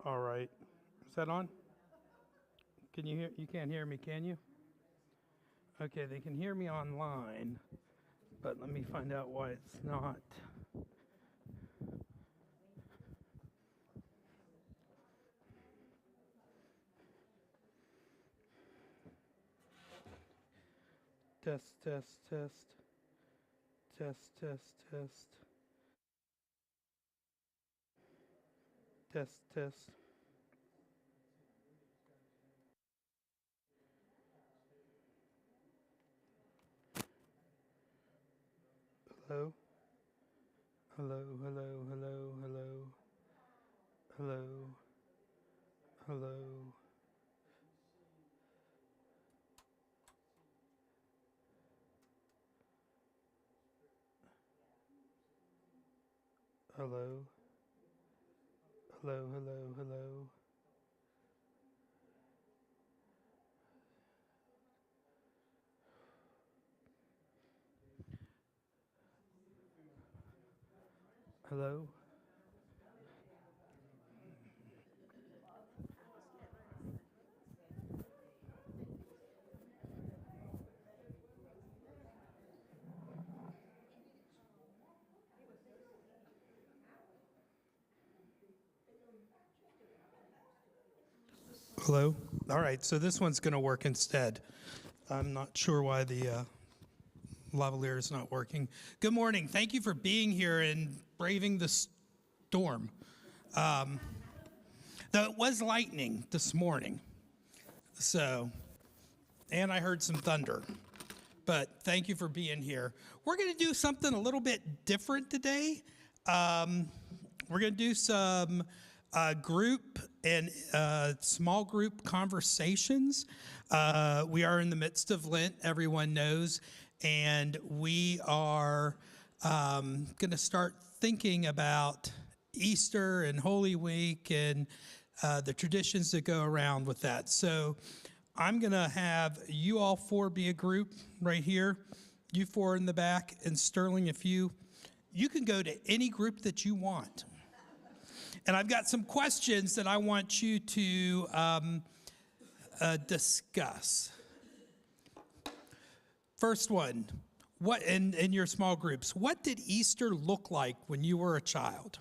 All right. Is that on? Can you hear? You can't hear me, can you? Okay, they can hear me online, but let me find out why it's not. Test, test, test, test, test, test, test, test. Hello, hello, hello, hello, hello, hello, hello, hello, hello, hello, hello, hello. Hello. All right, so this one's going to work instead. I'm not sure why the lavalier is not working. Good morning. Thank you for being here and braving the storm. Though it was lightning this morning, so and I heard some thunder. But thank you for being here. We're going to do something a little bit different today. We're going to do some group and small group conversations. We are in the midst of Lent, everyone knows, and we are going to start thinking about Easter and Holy Week and the traditions that go around with that. So I'm going to have you all four be a group right here, you four in the back, and Sterling, if you can go to any group that you want. And I've got some questions that I want you to discuss. First one, what in your small groups, what did Easter look like when you were a child?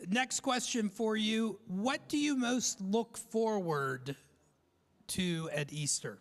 Next question for you. What do you most look forward to at Easter?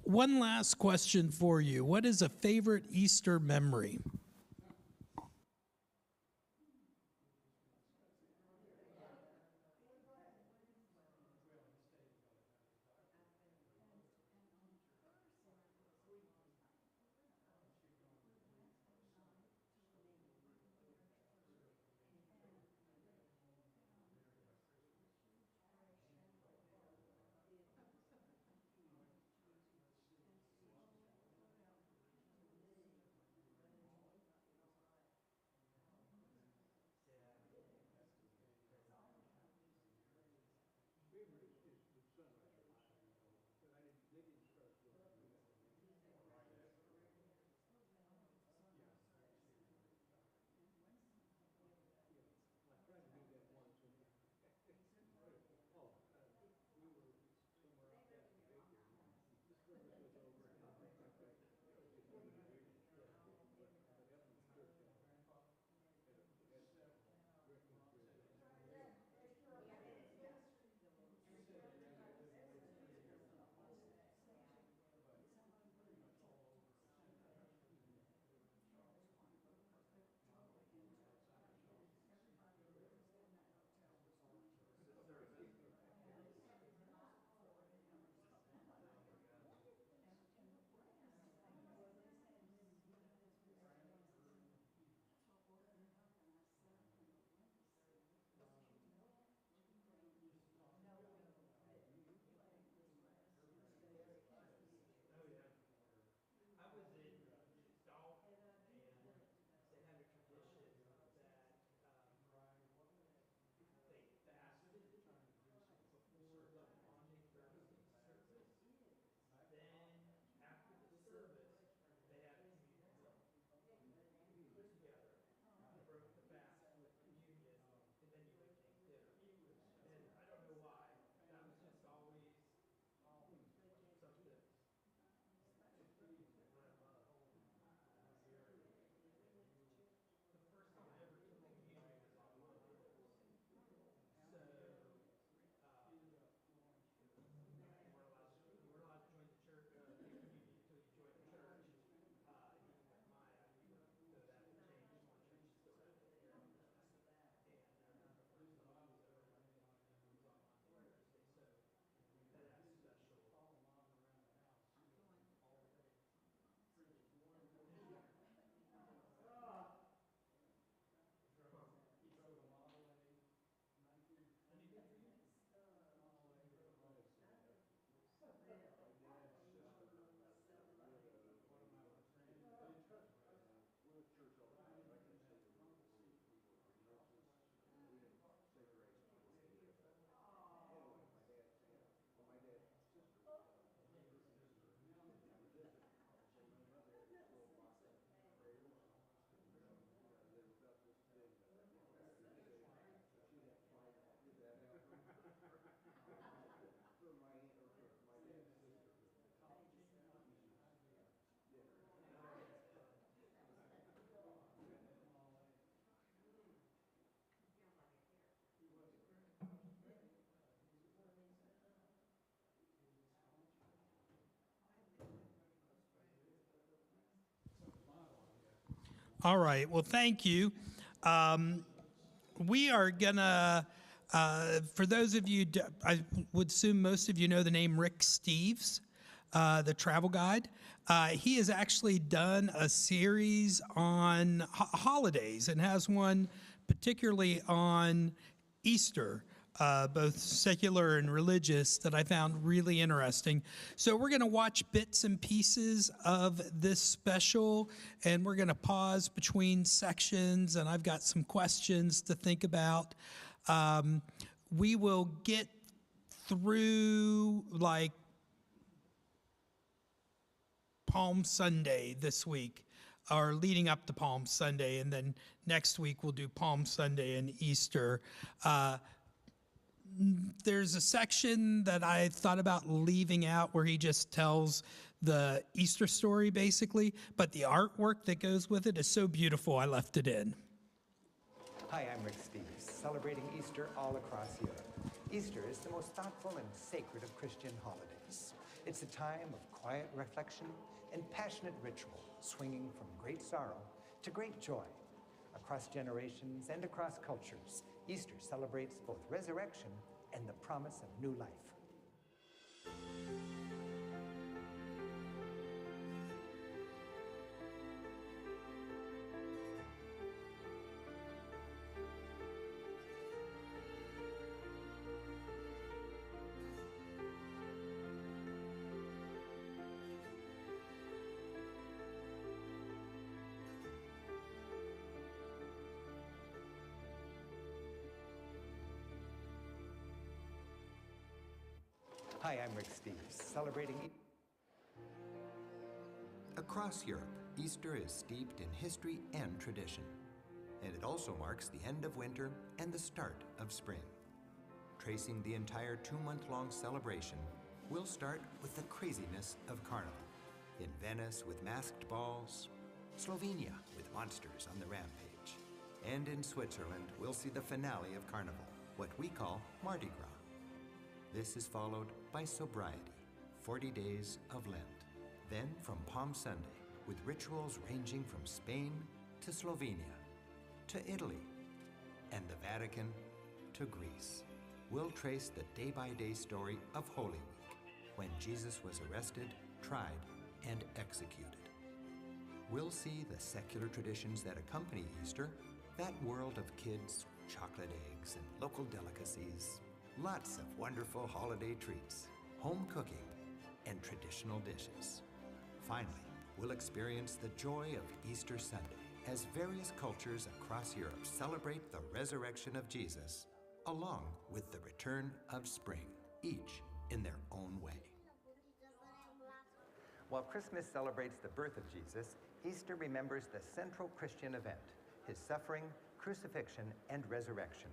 One last question for you. What is a favorite Easter memory? All right. Well, thank you. We are gonna, for those of you, I would assume most of you know the name Rick Steves, the travel guide. He has actually done a series on holidays and has one particularly on Easter, both secular and religious, that I found really interesting. So we're going to watch bits and pieces of this special, and we're going to pause between sections, and I've got some questions to think about. We will get through like Palm Sunday this week, or leading up to Palm Sunday, and then next week we'll do Palm Sunday and Easter. There's a section that I thought about leaving out where he just tells the Easter story, basically, but the artwork that goes with it is so beautiful, I left it in. Hi, I'm Rick Steves, celebrating Easter all across Europe. Easter is the most thoughtful and sacred of Christian holidays. It's a time of quiet reflection and passionate ritual, swinging from great sorrow to great joy. Across generations and across cultures, Easter celebrates both resurrection and the promise of new life. Hi, I'm Rick Steves, celebrating Across Europe, Easter is steeped in history and tradition, and it also marks the end of winter and the start of spring. Tracing the entire two-month-long celebration, we'll start with the craziness of Carnival. In Venice with masked balls, Slovenia with monsters on the rampage, and in Switzerland, we'll see the finale of Carnival, what we call Mardi Gras. This is followed by sobriety, 40 days of Lent. Then from Palm Sunday, with rituals ranging from Spain to Slovenia, to Italy, and the Vatican to Greece. We'll trace the day-by-day story of Holy Week, when Jesus was arrested, tried, and executed. We'll see the secular traditions that accompany Easter, that world of kids, chocolate eggs, and local delicacies. Lots of wonderful holiday treats, home cooking, and traditional dishes. Finally, we'll experience the joy of Easter Sunday as various cultures across Europe celebrate the resurrection of Jesus, along with the return of spring, each in their own way. While Christmas celebrates the birth of Jesus, Easter remembers the central Christian event, his suffering, crucifixion, and resurrection.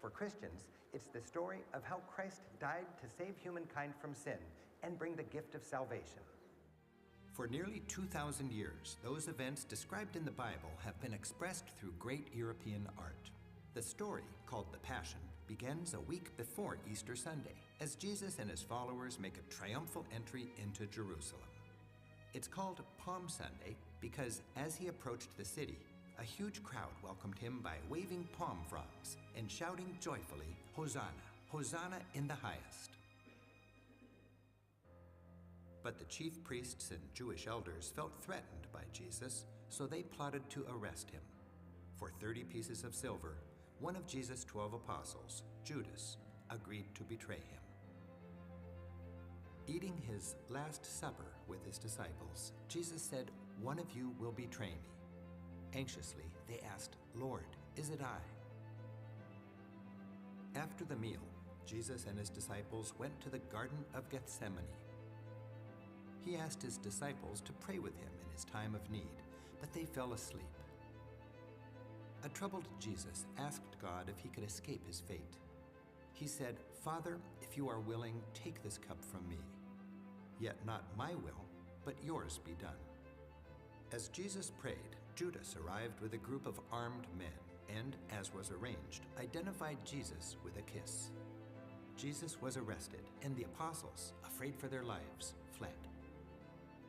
For Christians, it's the story of how Christ died to save humankind from sin and bring the gift of salvation. For nearly 2,000 years, those events described in the Bible have been expressed through great European art. The story, called the Passion, begins a week before Easter Sunday, as Jesus and his followers make a triumphal entry into Jerusalem. It's called Palm Sunday because as he approached the city, a huge crowd welcomed him by waving palm fronds and shouting joyfully, "Hosanna, Hosanna in the highest." But the chief priests and Jewish elders felt threatened by Jesus, so they plotted to arrest him. For 30 pieces of silver, one of Jesus' 12 apostles, Judas, agreed to betray him. Eating his Last Supper with his disciples, Jesus said, "One of you will betray me." Anxiously, they asked, "Lord, is it I?" After the meal, Jesus and his disciples went to the Garden of Gethsemane. He asked his disciples to pray with him in his time of need, but they fell asleep. A troubled Jesus asked God if he could escape his fate. He said, "Father, if you are willing, take this cup from me. Yet not my will, but yours be done." As Jesus prayed, Judas arrived with a group of armed men and, as was arranged, identified Jesus with a kiss. Jesus was arrested, and the apostles, afraid for their lives, fled.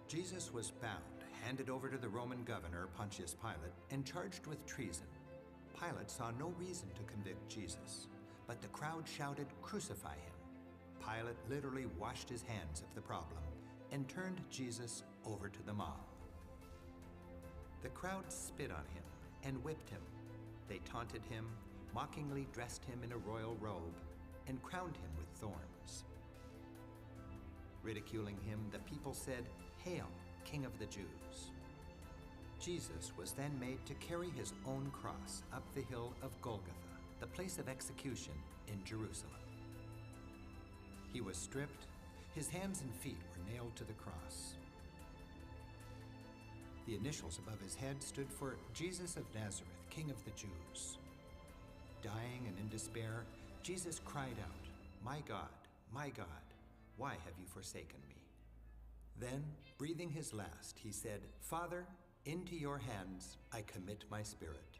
Jesus was bound handed over to the Roman governor, Pontius Pilate, and charged with treason. Pilate saw no reason to convict Jesus, but the crowd shouted, "Crucify him." Pilate literally washed his hands of the problem and turned Jesus over to the mob. The crowd spit on him and whipped him. They taunted him, mockingly dressed him in a royal robe, and crowned him with thorns. Ridiculing him, the people said, "Hail, King of the Jews." Jesus was then made to carry his own cross up the hill of Golgotha, the place of execution in Jerusalem. He was stripped, his hands and feet were nailed to the cross. The initials above his head stood for Jesus of Nazareth, King of the Jews. Dying and in despair, Jesus cried out, my God, why have you forsaken me?" Then, breathing his last, he said, "Father, into your hands I commit my spirit."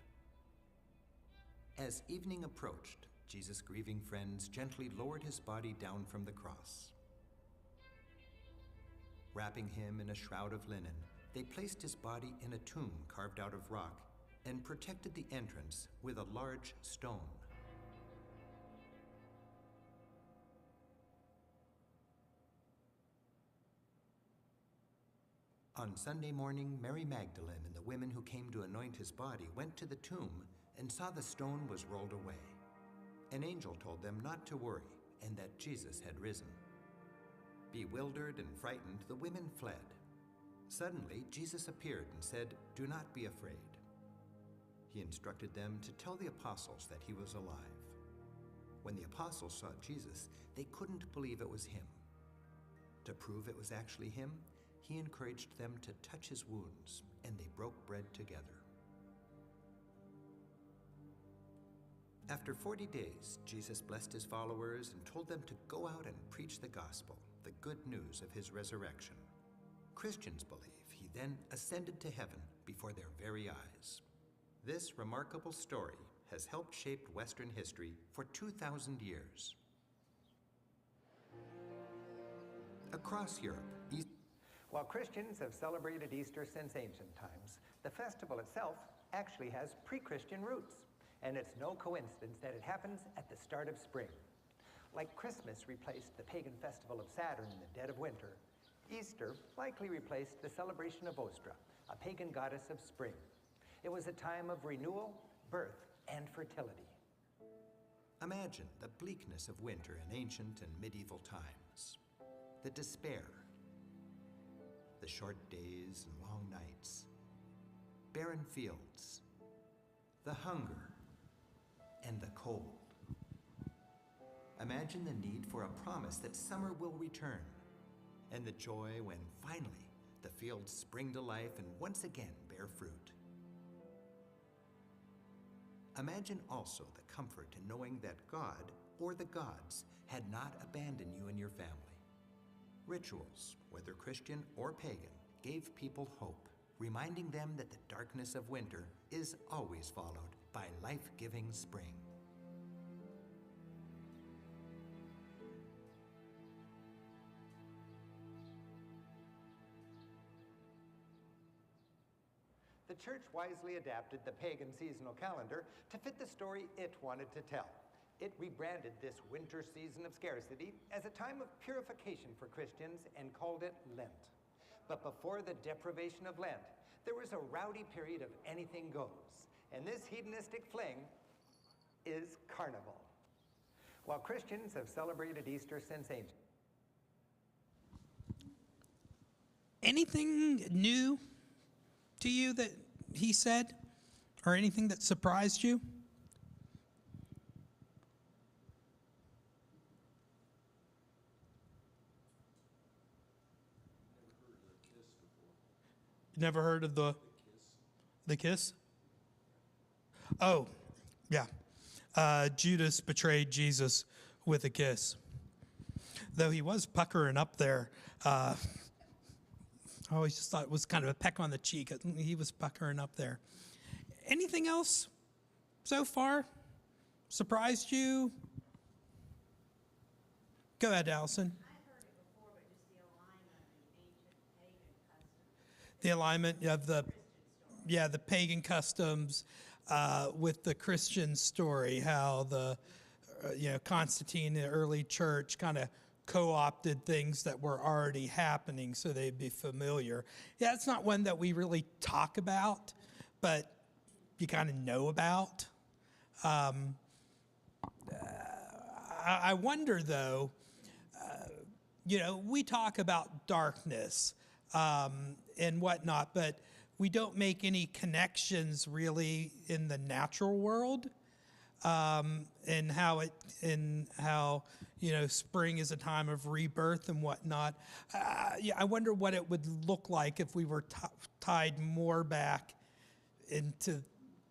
As evening approached, Jesus' grieving friends gently lowered his body down from the cross. Wrapping him in a shroud of linen, they placed his body in a tomb carved out of rock and protected the entrance with a large stone. On Sunday morning, Mary Magdalene and the women who came to anoint his body went to the tomb and saw the stone was rolled away. An angel told them not to worry and that Jesus had risen. Bewildered and frightened, the women fled. Suddenly, Jesus appeared and said, "Do not be afraid." He instructed them to tell the apostles that he was alive. When the apostles saw Jesus, they couldn't believe it was him. To prove it was actually him, he encouraged them to touch his wounds, and they broke bread together. After 40 days, Jesus blessed his followers and told them to go out and preach the gospel, the good news of his resurrection. Christians believe he then ascended to heaven before their very eyes. This remarkable story has helped shape Western history for 2,000 years. Across Europe, While Christians have celebrated Easter since ancient times, the festival itself actually has pre-Christian roots. And it's no coincidence that it happens at the start of spring. Like Christmas replaced the pagan festival of Saturn in the dead of winter, Easter likely replaced the celebration of Ostra, a pagan goddess of spring. It was a time of renewal, birth, and fertility. Imagine the bleakness of winter in ancient and medieval times. The despair, the short days and long nights, barren fields, the hunger, and the cold. Imagine the need for a promise that summer will return, and the joy when finally the fields spring to life and once again bear fruit. Imagine also the comfort in knowing that God or the gods had not abandoned you and your family. Rituals, whether Christian or pagan, gave people hope, reminding them that the darkness of winter is always followed by life-giving spring. The church wisely adapted the pagan seasonal calendar to fit the story it wanted to tell. It rebranded this winter season of scarcity as a time of purification for Christians and called it Lent. But before the deprivation of Lent, there was a rowdy period of anything goes. And this hedonistic fling is Carnival. While Christians have celebrated Easter since ancient. Anything new to you that he said, or anything that surprised you? Never heard of the kiss? Oh, yeah. Judas betrayed Jesus with a kiss. Though he was puckering up there. I always just thought it was kind of a peck on the cheek. He was puckering up there. Anything else so far surprised you? Go ahead, Allison. the alignment of the pagan customs with the Christian story, how the Constantine, the early church, kind of co-opted things that were already happening so they'd be familiar. Yeah, it's not one that we really talk about, but you kind of know about. I wonder, though, we talk about darkness and whatnot, but we don't make any connections really in the natural world, and how spring is a time of rebirth and whatnot. I wonder what it would look like if we were tied more back into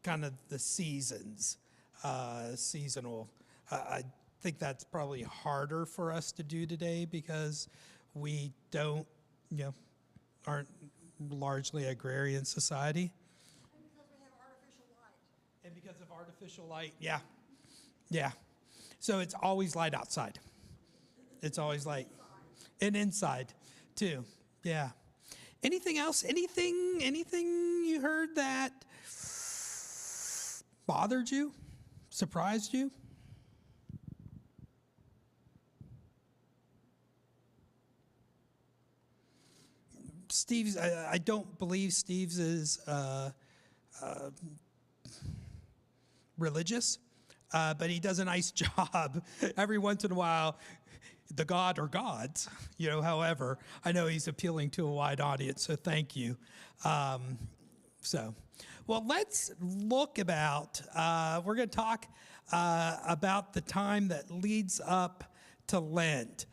kind of the seasons, seasonal. I think that's probably harder for us to do today because we aren't largely agrarian society. And because of artificial light, yeah. So it's always light outside. It's always light. And inside, too, yeah. Anything else? Anything you heard that bothered you? Surprised you? Steve's, I don't believe Steve's is religious, but he does a nice job. Every once in a while, the god or gods, however, I know he's appealing to a wide audience, so thank you. Well, let's look about, we're going to talk about the time that leads up to Lent.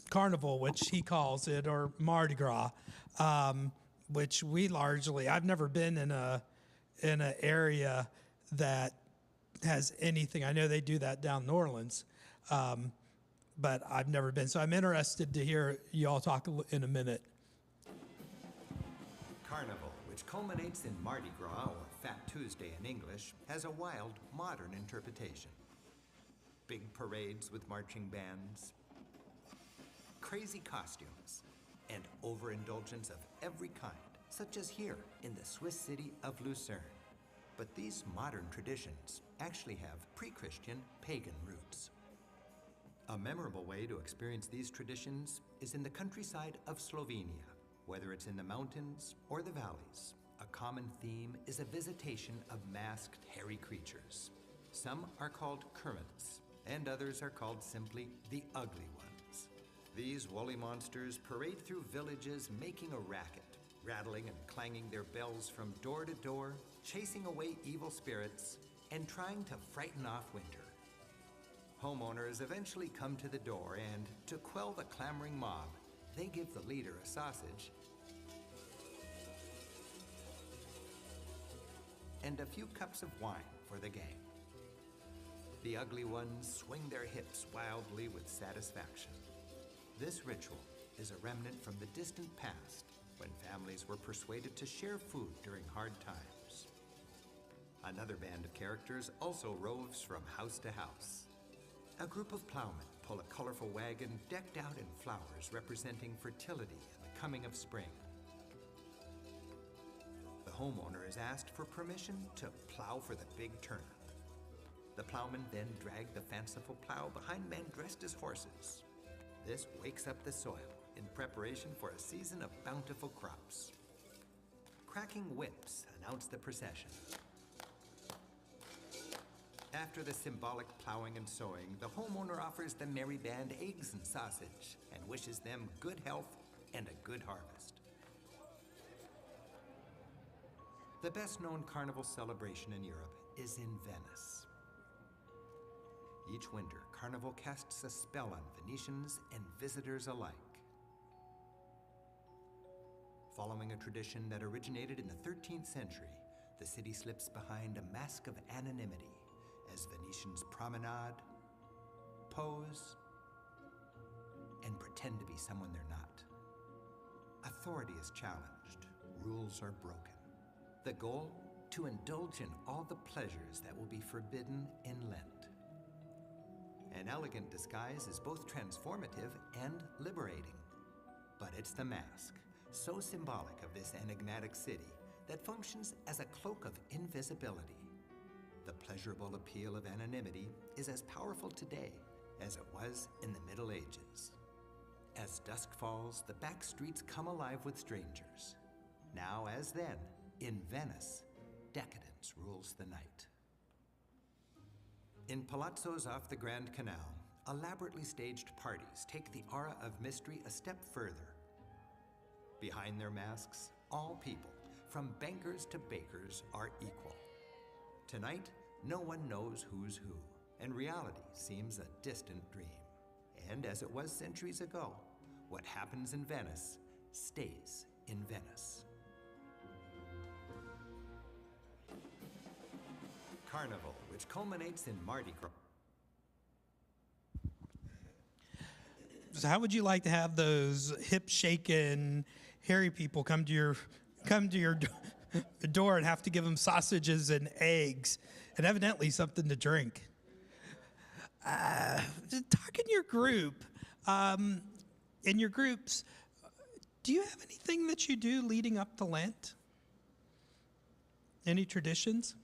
Carnival, which he calls it, or Mardi Gras, which we largely, I've never been in an area that has anything. I know they do that down in New Orleans, but I've never been. So I'm interested to hear you all talk in a minute. Carnival, which culminates in Mardi Gras, or Fat Tuesday in English, has a wild, modern interpretation. Big parades with marching bands, crazy costumes, and overindulgence of every kind, such as here in the Swiss city of Lucerne. But these modern traditions actually have pre-Christian pagan roots. A memorable way to experience these traditions is in the countryside of Slovenia. Whether it's in the mountains or the valleys, a common theme is a visitation of masked, hairy creatures. Some are called Kermits, and others are called simply the Ugly Ones. These woolly monsters parade through villages making a racket, rattling and clanging their bells from door to door, chasing away evil spirits, and trying to frighten off winter. Homeowners eventually come to the door and, to quell the clamoring mob, they give the leader a sausage and a few cups of wine for the gang. The Ugly Ones swing their hips wildly with satisfaction. This ritual is a remnant from the distant past, when families were persuaded to share food during hard times. Another band of characters also roves from house to house. A group of plowmen pull a colorful wagon decked out in flowers representing fertility and the coming of spring. The homeowner is asked for permission to plow for the big turnip. The plowmen then drag the fanciful plow behind men dressed as horses. This wakes up the soil in preparation for a season of bountiful crops. Cracking whips announce the procession. After the symbolic plowing and sowing, the homeowner offers the merry band eggs and sausage and wishes them good health and a good harvest. The best-known carnival celebration in Europe is in Venice. Each winter, Carnival casts a spell on Venetians and visitors alike. Following a tradition that originated in the 13th century, the city slips behind a mask of anonymity as Venetians promenade, pose, and pretend to be someone they're not. Authority is challenged, rules are broken. The goal? To indulge in all the pleasures that will be forbidden in Lent. An elegant disguise is both transformative and liberating. But it's the mask, so symbolic of this enigmatic city that functions as a cloak of invisibility. The pleasurable appeal of anonymity is as powerful today as it was in the Middle Ages. As dusk falls, the back streets come alive with strangers. Now, as then, in Venice, decadence rules the night. In palazzos off the Grand Canal, elaborately staged parties take the aura of mystery a step further. Behind their masks, all people, from bankers to bakers, are equal. Tonight, no one knows who's who, and reality seems a distant dream. And as it was centuries ago, what happens in Venice stays in Venice. Carnival, which culminates in Mardi Gras. So how would you like to have those hip-shaking, hairy people come to your door and have to give them sausages and eggs and evidently something to drink? Talk in your group. In your groups, do you have anything that you do leading up to Lent? Any traditions?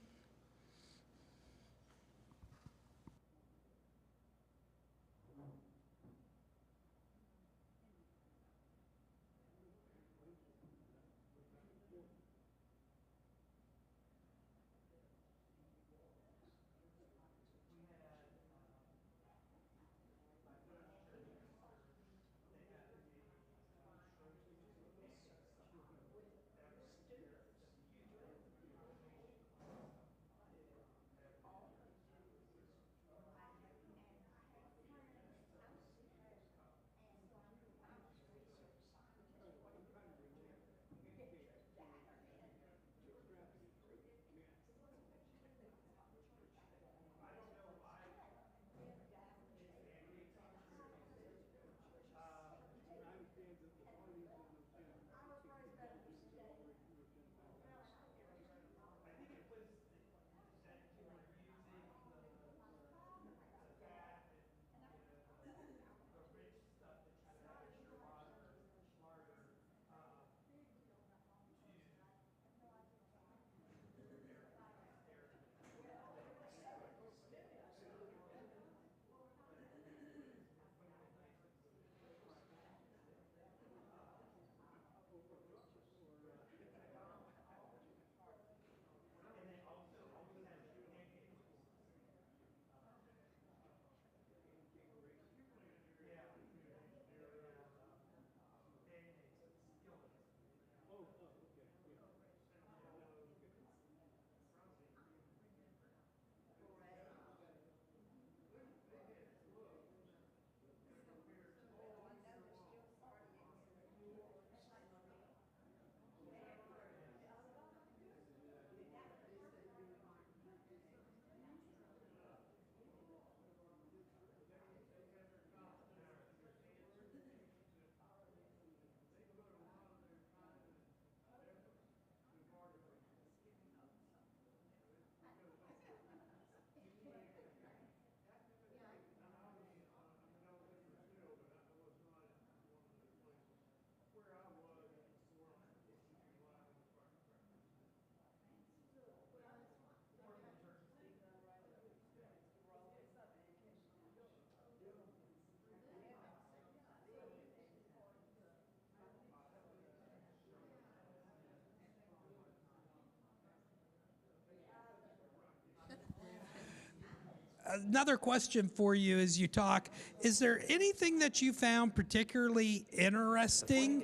Another question for you as you talk. Is there anything that you found particularly interesting?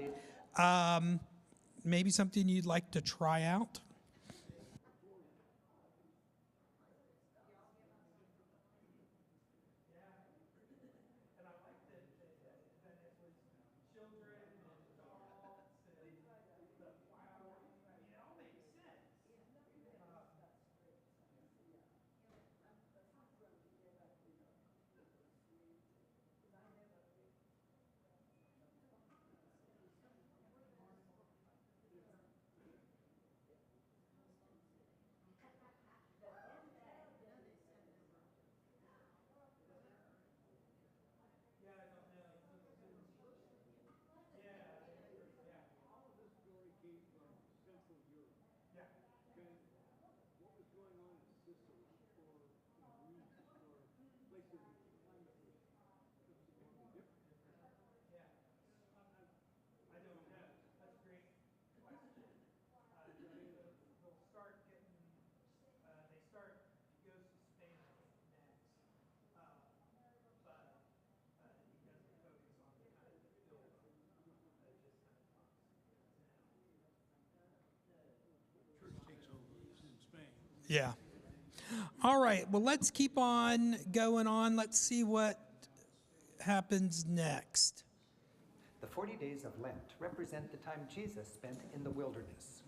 Maybe something you'd like to try out? I don't know. That's a great question. They'll start getting, they start, goes to Spain next. But because they focus on the kind of the build up, it just kind of pops Church takes over in Spain. Yeah. All right. Well, let's keep on going on. Let's see what happens next. The 40 days of Lent represent the time Jesus spent in the wilderness.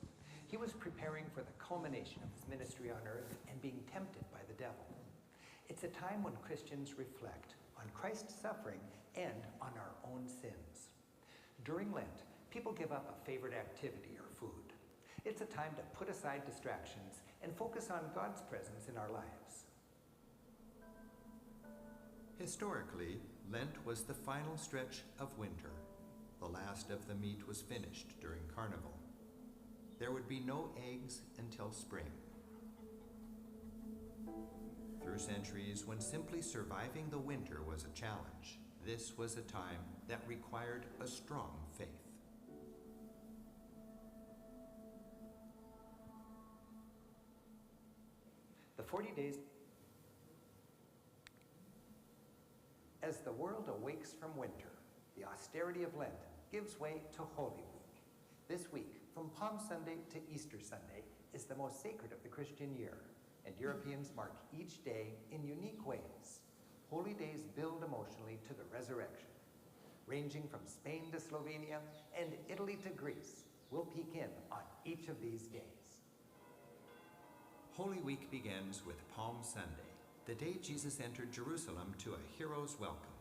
He was preparing for the culmination of his ministry on earth and being tempted by the devil. It's a time when Christians reflect on Christ's suffering and on our own sins. During Lent, people give up a favorite activity or food. It's a time to put aside distractions and focus on God's presence in our lives. Historically, Lent was the final stretch of winter. The last of the meat was finished during Carnival. There would be no eggs until spring. Through centuries, when simply surviving the winter was a challenge, this was a time that required a strong faith. The 40 days. As the world awakes from winter, the austerity of Lent gives way to Holy Week. This week, from Palm Sunday to Easter Sunday, is the most sacred of the Christian year, and Europeans mark each day in unique ways. Holy days build emotionally to the resurrection. Ranging from Spain to Slovenia and Italy to Greece, we'll peek in on each of these days. Holy Week begins with Palm Sunday, the day Jesus entered Jerusalem to a hero's welcome.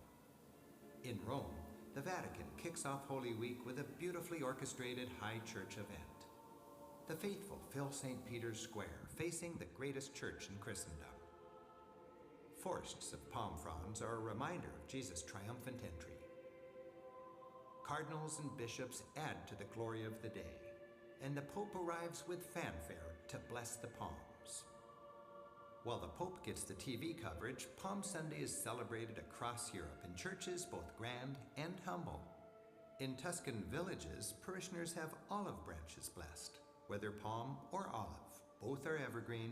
In Rome, the Vatican kicks off Holy Week with a beautifully orchestrated high church event. The faithful fill St. Peter's Square, facing the greatest church in Christendom. Forests of palm fronds are a reminder of Jesus' triumphant entry. Cardinals and bishops add to the glory of the day, and the Pope arrives with fanfare to bless the palms. While the Pope gets the TV coverage, Palm Sunday is celebrated across Europe in churches both grand and humble. In Tuscan villages, parishioners have olive branches blessed. Whether palm or olive, both are evergreen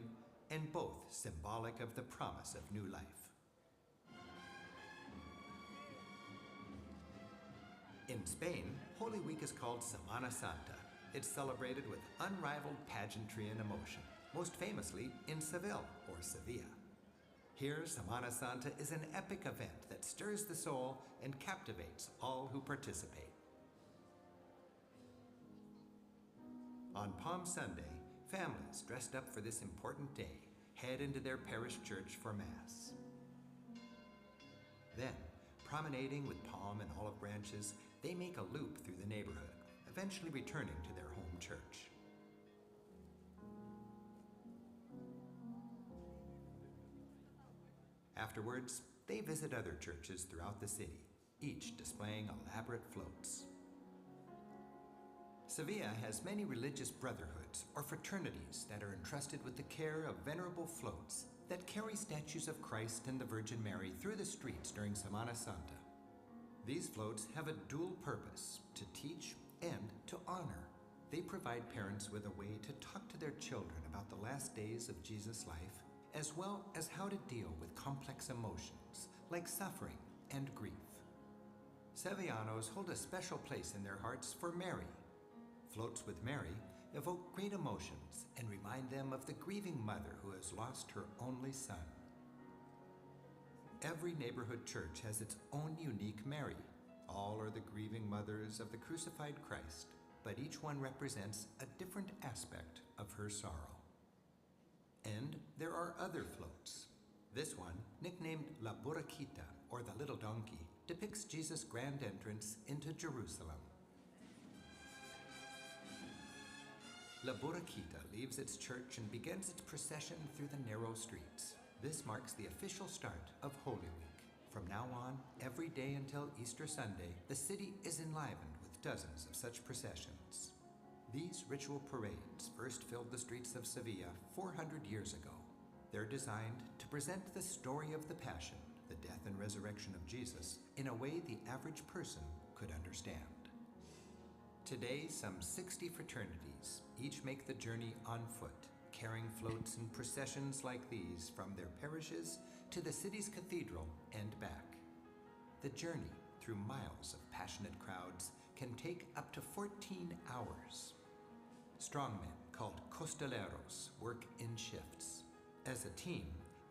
and both symbolic of the promise of new life. In Spain, Holy Week is called Semana Santa. It's celebrated with unrivaled pageantry and emotion, most famously in Seville or Sevilla. Here, Semana Santa is an epic event that stirs the soul and captivates all who participate. On Palm Sunday, families dressed up for this important day head into their parish church for Mass. Then, promenading with palm and olive branches, they make a loop through the neighborhood, eventually returning to their home church. Afterwards, they visit other churches throughout the city, each displaying elaborate floats. Sevilla has many religious brotherhoods or fraternities that are entrusted with the care of venerable floats that carry statues of Christ and the Virgin Mary through the streets during Semana Santa. These floats have a dual purpose: to teach and to honor. They provide parents with a way to talk to their children about the last days of Jesus' life, as well as how to deal with complex emotions like suffering and grief. Sevillanos hold a special place in their hearts for Mary. Floats with Mary evoke great emotions and remind them of the grieving mother who has lost her only son. Every neighborhood church has its own unique Mary. All are the grieving mothers of the crucified Christ, but each one represents a different aspect of her sorrow. And there are other floats. This one, nicknamed La Burriquita, or the Little Donkey, depicts Jesus' grand entrance into Jerusalem. La Burriquita leaves its church and begins its procession through the narrow streets. This marks the official start of Holy Week. From now on, every day until Easter Sunday, the city is enlivened with dozens of such processions. These ritual parades first filled the streets of Sevilla 400 years ago. They're designed to present the story of the Passion, the death and resurrection of Jesus in a way the average person could understand. Today, some 60 fraternities each make the journey on foot, carrying floats in processions like these from their parishes to the city's cathedral and back. The journey through miles of passionate crowds can take up to 14 hours. Strongmen called costaleros work in shifts. As a team,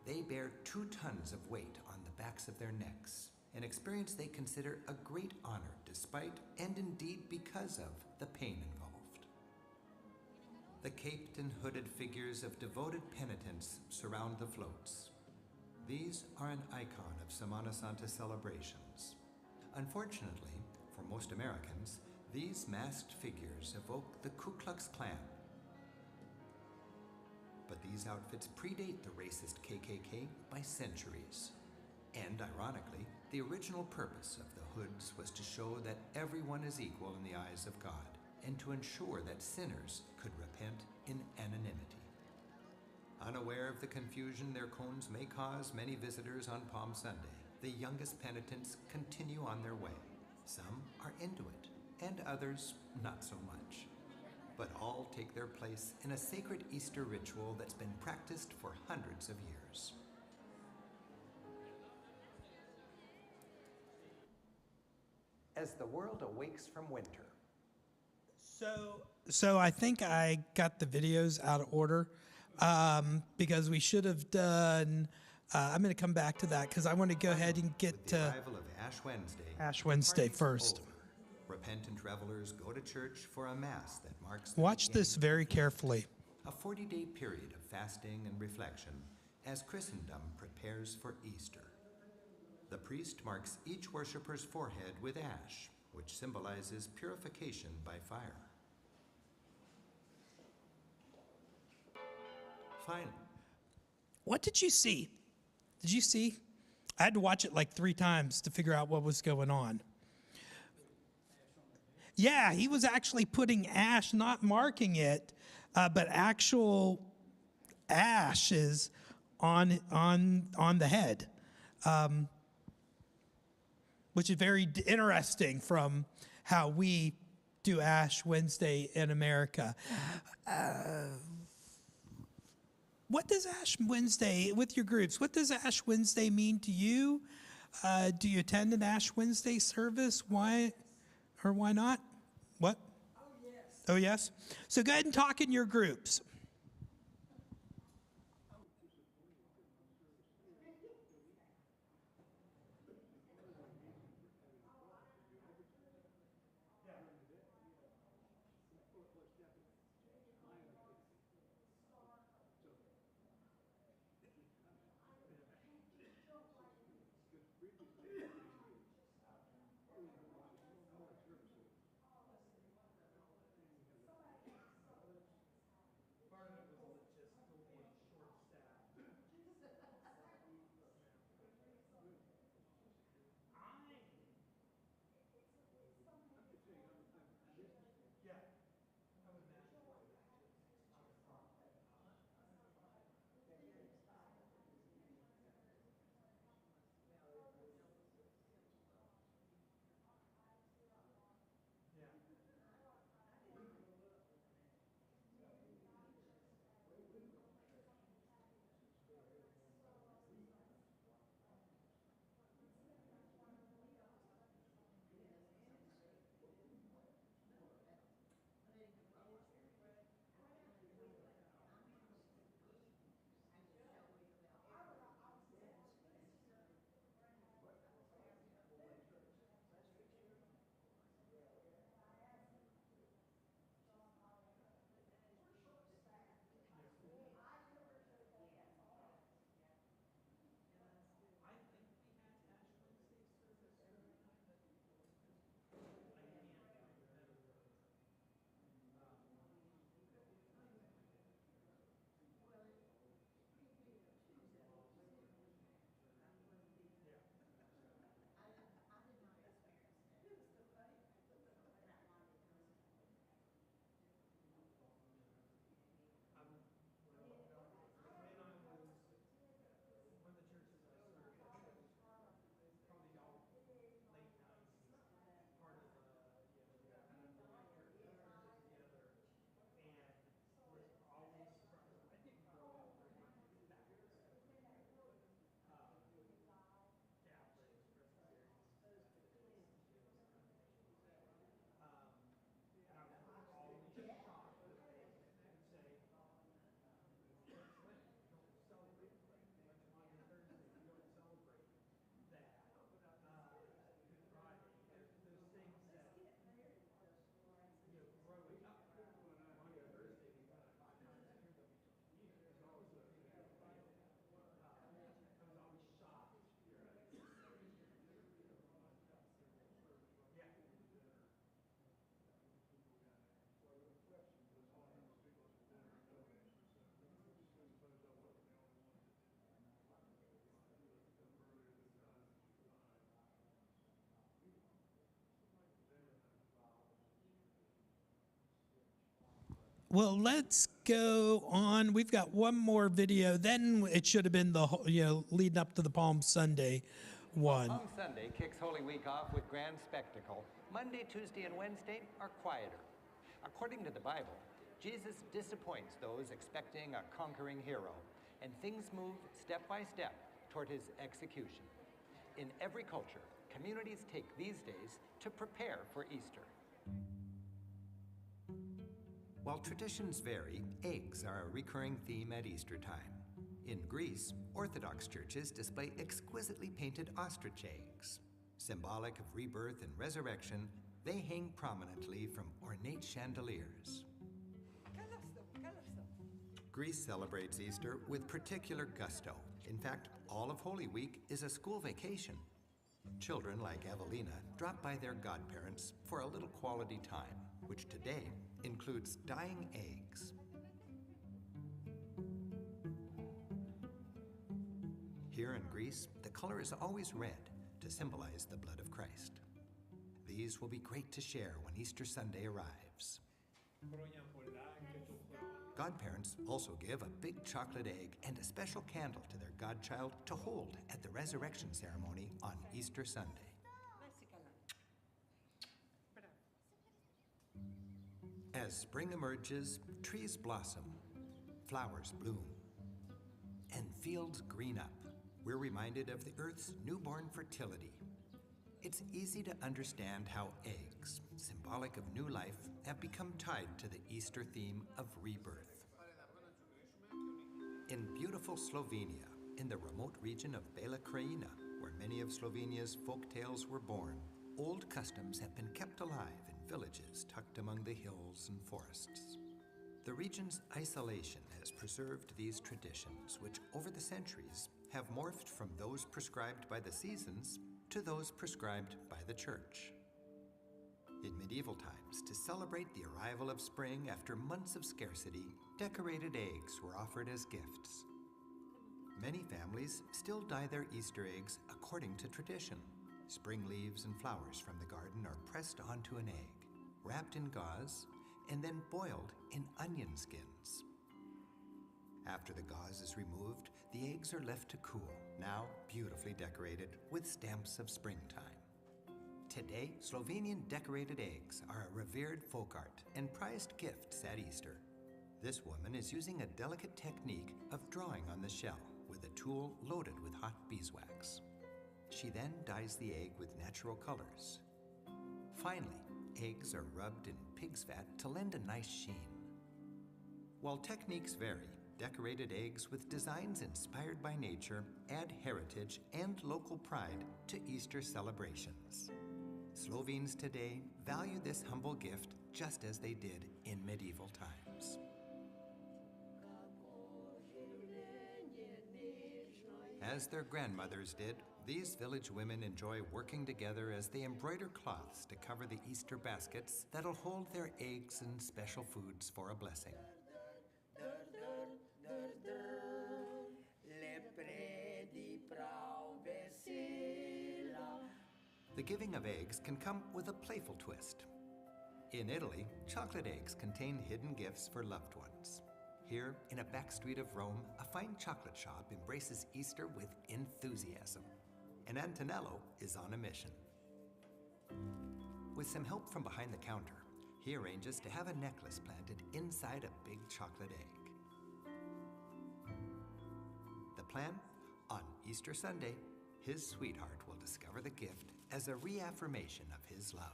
they bear 2 tons of weight on the backs of their necks, an experience they consider a great honor despite, and indeed because of, the pain involved. The caped and hooded figures of devoted penitents surround the floats. These are an icon of Semana Santa celebrations. Unfortunately, for most Americans, these masked figures evoke the Ku Klux Klan. But these outfits predate the racist KKK by centuries. And ironically, the original purpose of the hoods was to show that everyone is equal in the eyes of God, and to ensure that sinners could repent in anonymity. Unaware of the confusion their cones may cause many visitors on Palm Sunday, the youngest penitents continue on their way. Some are into it, and others not so much. But all take their place in a sacred Easter ritual that's been practiced for hundreds of years. As the world awakes from winter. So I think I got the videos out of order because we should have done. I'm going to come back to that because I want to go ahead and get With the arrival of Ash Wednesday, Ash Wednesday party's first. over. Repentant revelers go to church for a mass that marks the Watch this beginning very carefully. a 40-day period of fasting and reflection as Christendom prepares for Easter. The priest marks each worshiper's forehead with ash, which symbolizes purification by fire. Finally, What did you see? Did you see? I had to watch it like 3 times to figure out what was going on. Yeah, he was actually putting ash, not marking it, but actual ashes on the head, which is very interesting from how we do Ash Wednesday in America. What does Ash Wednesday, with your groups, what does Ash Wednesday mean to you? Do you attend an Ash Wednesday service? Why or why not? What? Oh, yes. Oh, yes? So go ahead and talk in your groups. Well, let's go on. We've got one more video. Then it should have been the leading up to the Palm Sunday one. Palm Sunday kicks Holy Week off with grand spectacle. Monday, Tuesday, and Wednesday are quieter. According to the Bible, Jesus disappoints those expecting a conquering hero, and things move step by step toward his execution. In every culture, communities take these days to prepare for Easter. While traditions vary, eggs are a recurring theme at Easter time. In Greece, Orthodox churches display exquisitely painted ostrich eggs. Symbolic of rebirth and resurrection, they hang prominently from ornate chandeliers. Greece celebrates Easter with particular gusto. In fact, all of Holy Week is a school vacation. Children like Evelina drop by their godparents for a little quality time, which today includes dyeing eggs. Here in Greece, the color is always red to symbolize the blood of Christ. These will be great to share when Easter Sunday arrives. Godparents also give a big chocolate egg and a special candle to their godchild to hold at the resurrection ceremony on Easter Sunday. As spring emerges, trees blossom, flowers bloom, and fields green up. We're reminded of the Earth's newborn fertility. It's easy to understand how eggs, symbolic of new life, have become tied to the Easter theme of rebirth. In beautiful Slovenia, in the remote region of Bela Krajina, where many of Slovenia's folk tales were born, old customs have been kept alive in villages tucked among the hills and forests. The region's isolation has preserved these traditions, which over the centuries have morphed from those prescribed by the seasons to those prescribed by the church. In medieval times, to celebrate the arrival of spring after months of scarcity, decorated eggs were offered as gifts. Many families still dye their Easter eggs according to tradition. Spring leaves and flowers from the garden are pressed onto an egg, wrapped in gauze, and then boiled in onion skins. After the gauze is removed, the eggs are left to cool, now beautifully decorated with stamps of springtime. Today, Slovenian decorated eggs are a revered folk art and prized gifts at Easter. This woman is using a delicate technique of drawing on the shell with a tool loaded with hot beeswax. She then dyes the egg with natural colors. Finally, eggs are rubbed in pig's fat to lend a nice sheen. While techniques vary, decorated eggs with designs inspired by nature add heritage and local pride to Easter celebrations. Slovenes today value this humble gift just as they did in medieval times. As their grandmothers did, these village women enjoy working together as they embroider cloths to cover the Easter baskets that'll hold their eggs and special foods for a blessing. The giving of eggs can come with a playful twist. In Italy, chocolate eggs contain hidden gifts for loved ones. Here, in a back street of Rome, a fine chocolate shop embraces Easter with enthusiasm. And Antonello is on a mission. With some help from behind the counter, he arranges to have a necklace planted inside a big chocolate egg. The plan? On Easter Sunday, his sweetheart will discover the gift as a reaffirmation of his love.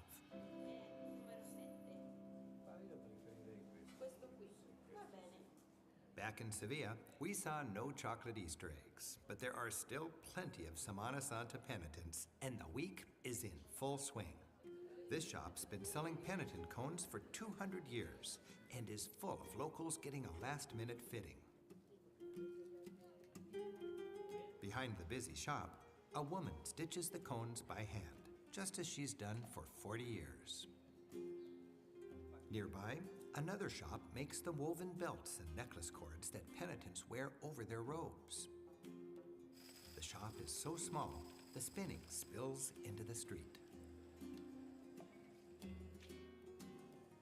Back in Sevilla, we saw no chocolate Easter eggs, but there are still plenty of Semana Santa penitents, and the week is in full swing. This shop's been selling penitent cones for 200 years and is full of locals getting a last-minute fitting. Behind the busy shop, a woman stitches the cones by hand, just as she's done for 40 years. Nearby, another shop makes the woven belts and necklace cords that penitents wear over their robes. The shop is so small, the spinning spills into the street.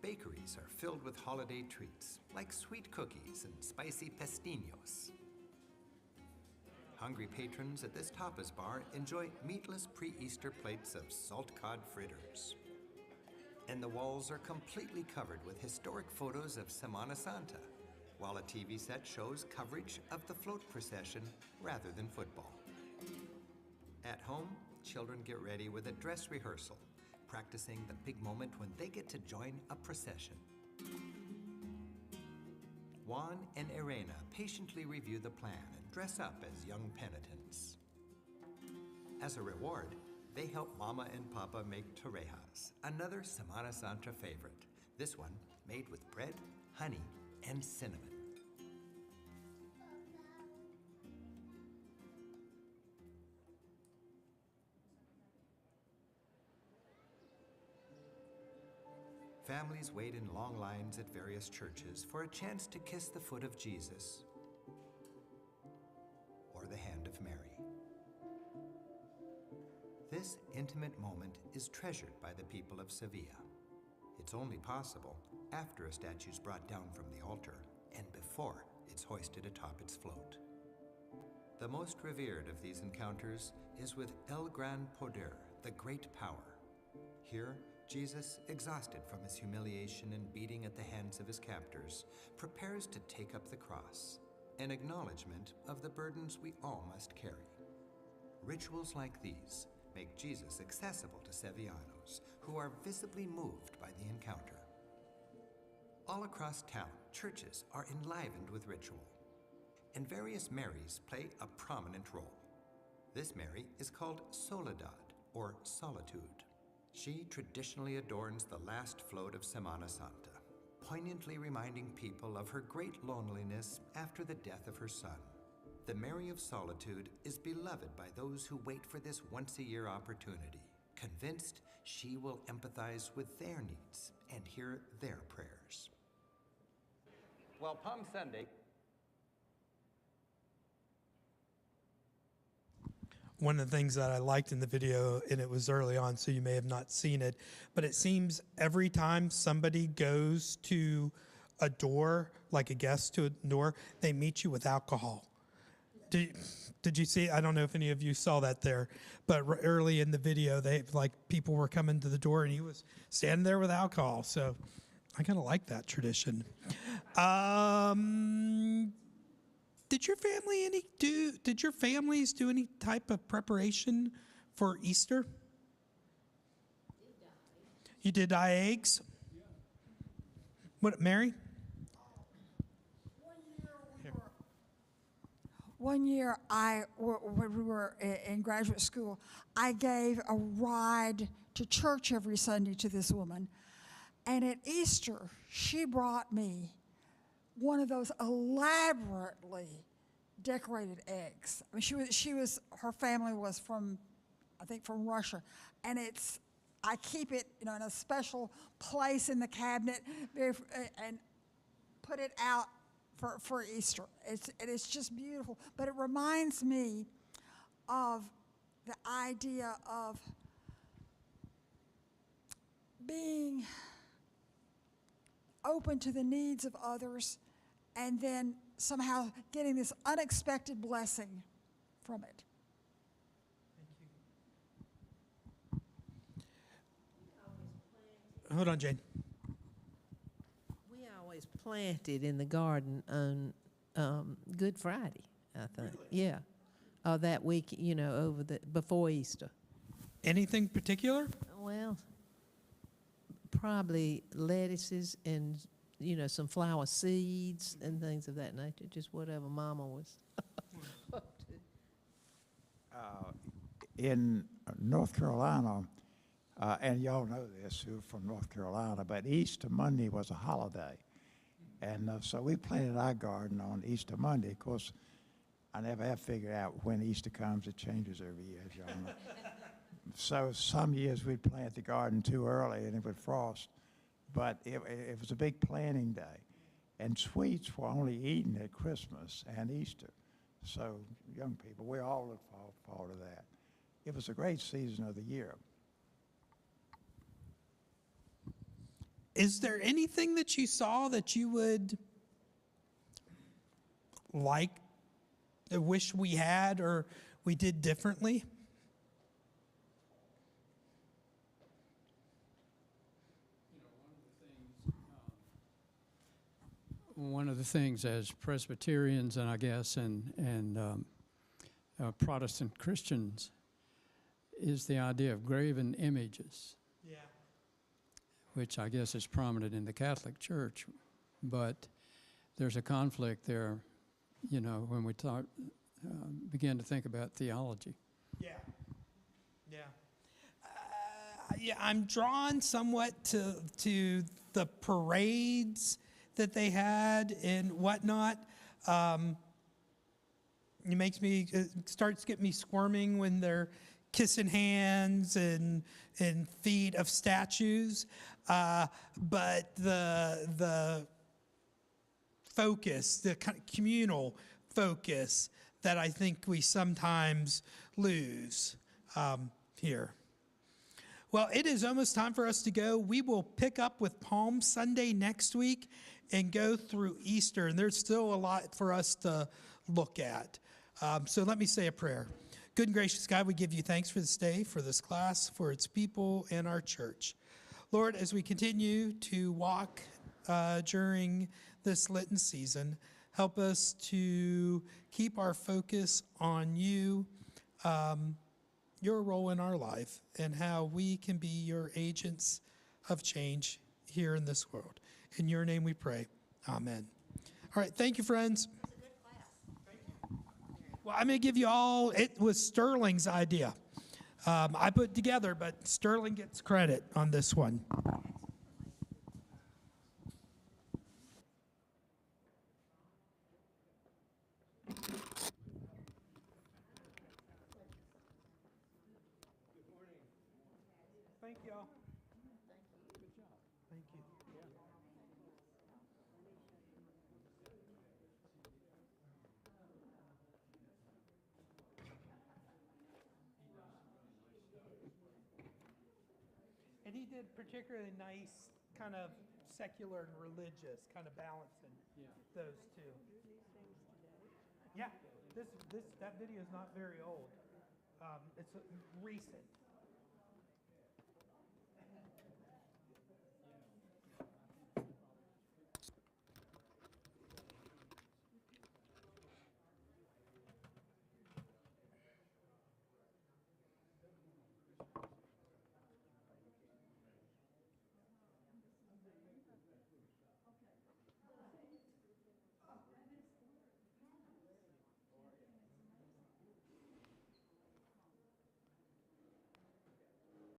bakeries are filled with holiday treats, like sweet cookies and spicy pestiños. Hungry patrons at this tapas bar enjoy meatless pre-Easter plates of salt cod fritters. And the walls are completely covered with historic photos of Semana Santa, while a TV set shows coverage of the float procession rather than football. At home, children get ready with a dress rehearsal, practicing the big moment when they get to join a procession. Juan and Irena patiently review the plan and dress up as young penitents. As a reward, they help Mama and Papa make torrejas, another Semana Santa favorite, this one made with bread, honey, and cinnamon. Families wait in long lines at various churches for a chance to kiss the foot of Jesus or the hand of Mary. This intimate moment is treasured by the people of Sevilla. It's only possible after a statue is brought down from the altar and before it's hoisted atop its float. The most revered of these encounters is with El Gran Poder, the great power. Here, Jesus, exhausted from his humiliation and beating at the hands of his captors, prepares to take up the cross, an acknowledgement of the burdens we all must carry. Rituals like these make Jesus accessible to Sevillanos who are visibly moved by the encounter. All across town, churches are enlivened with ritual, and various Marys play a prominent role. This Mary is called Soledad, or Solitude. She traditionally adorns the last float of Semana Santa, poignantly reminding people of her great loneliness after the death of her son. The Mary of Solitude is beloved by those who wait for this once-a-year opportunity, convinced she will empathize with their needs and hear their prayers. Well, Palm Sunday. One of the things that I liked in the video, and it was early on, so you may have not seen it, but it seems every time somebody goes to a door, like a guest to a door, they meet you with alcohol. Did you see? I don't know if any of you saw that there, but early in the video, people were coming to the door, and he was standing there with alcohol. So I kind of like that tradition. Did your families do any type of preparation for Easter? You did dye eggs? What, Mary? One year, when we were in graduate school, I gave a ride to church every Sunday to this woman. And at Easter, she brought me one of those elaborately decorated eggs. I mean, her family was from Russia. And I keep it, in a special place in the cabinet and put it out for Easter. It's just beautiful. But it reminds me of the idea of being open to the needs of others and then somehow getting this unexpected blessing from it. Hold on, Jane. We always planted in the garden on Good Friday, I think. Really? Yeah. That week, before Easter. Anything particular? Well, probably lettuces and, some flower seeds and things of that nature, just whatever Mama was up to. In North Carolina, and y'all know this who are from North Carolina, but Easter Monday was a holiday. And so we planted our garden on Easter Monday. Of course, I never have figured out when Easter comes. It changes every year, as y'all know. So some years we'd plant the garden too early and it would frost. But it was a big planting day. And sweets were only eaten at Christmas and Easter. So young people, we all look forward to that. It was a great season of the year. Is there anything that you saw that you would like, wish we had or we did differently? One of the things as Presbyterians, and I guess, and Protestant Christians, is the idea of graven images, Yeah. which I guess is prominent in the Catholic Church, but there's a conflict there, you know, when we begin to think about theology. Yeah. Yeah. Yeah, I'm drawn somewhat to the parades that they had and whatnot. It starts getting me squirming when they're kissing hands and feet of statues. But the focus, the kind of communal focus that I think we sometimes lose here. Well, it is almost time for us to go. We will pick up with Palm Sunday next week and go through Easter. And there's still a lot for us to look at. So let me say a prayer. Good and gracious God, we give you thanks for this day, for this class, for its people, and our church. Lord, as we continue to walk during this Lenten season, help us to keep our focus on you, your role in our life, and how we can be your agents of change here in this world. In your name we pray. Amen. All right, thank you, friends. Well, I'm going to give you all, it was Sterling's idea. I put it together, but Sterling gets credit on this one. Thank you all. Good job. Thank you. And he did particularly nice, kind of secular and religious, kind of balancing those two. Yeah, that video is not very old. It's recent.